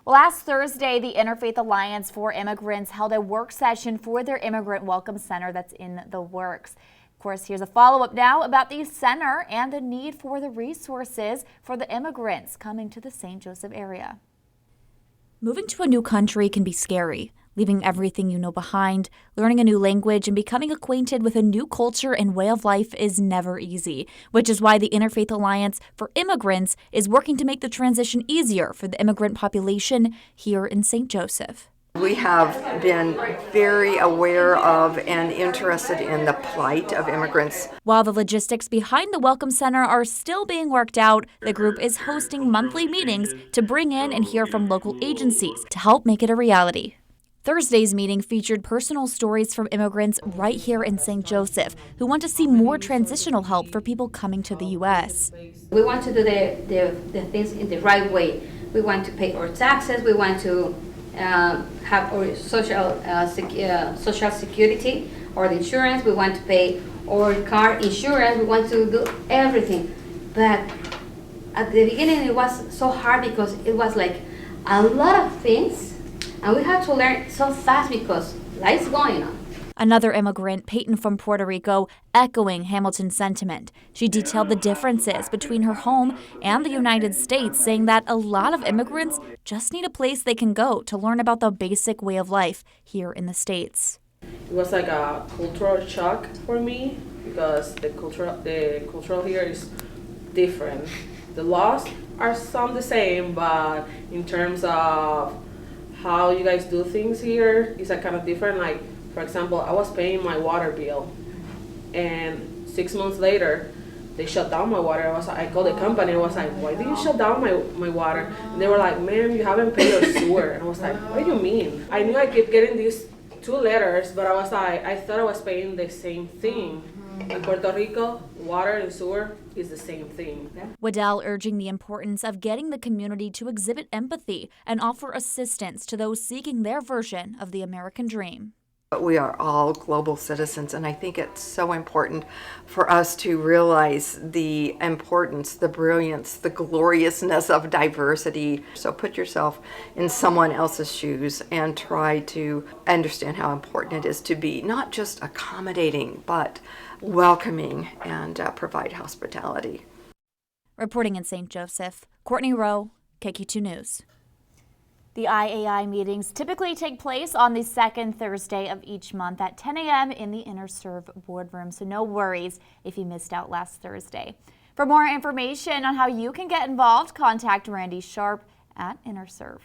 Well, last Thursday, the Interfaith Alliance for Immigrants held a work session for their Immigrant Welcome Center that's in the works. Of course, here's a follow-up now about the center and the need for the resources for the immigrants coming to the St. Joseph area. Moving to a new country can be scary. Leaving everything you know behind, learning a new language, and becoming acquainted with a new culture and way of life is never easy, which is why the Interfaith Alliance for Immigrants is working to make the transition easier for the immigrant population here in St. Joseph. We have been very aware of and interested in the plight of immigrants. While the logistics behind the Welcome Center are still being worked out, the group is hosting monthly meetings to bring in and hear from local agencies to help make it a reality. Thursday's meeting featured personal stories from immigrants right here in St. Joseph who want to see more transitional help for people coming to the U.S. We want to do the things in the right way. We want to pay our taxes. We want to have our social security or the insurance. We want to pay our car insurance. We want to do everything. But at the beginning it was so hard because it was like a lot of things. And we had to learn so fast because life's going on. Another immigrant, Peyton from Puerto Rico, echoing Hamilton's sentiment. She detailed the differences between her home and the United States, saying that a lot of immigrants just need a place they can go to learn about the basic way of life here in the States. It was like a cultural shock for me because the cultural here is different. The laws are some the same, but in terms of how you guys do things here is kind of different. Like, for example, I was paying my water bill, and 6 months later, they shut down my water. I called the company. I was like, "Why do you shut down my water?" And they were like, "Ma'am, you haven't paid your sewer." And I was like, "What do you mean?" I knew I kept getting these 2 letters, but I was like, I thought I was paying the same thing. In Puerto Rico, water and sewer is the same thing. Waddell urging the importance of getting the community to exhibit empathy and offer assistance to those seeking their version of the American dream. But we are all global citizens, and I think it's so important for us to realize the importance, the brilliance, the gloriousness of diversity. So put yourself in someone else's shoes and try to understand how important it is to be not just accommodating, but welcoming and provide hospitality. Reporting in St. Joseph, Courtney Rowe, KQ2 News. The IAI meetings typically take place on the second Thursday of each month at 10 a.m. in the InterServe boardroom, so no worries if you missed out last Thursday. For more information on how you can get involved, contact Randy Sharp at InterServe.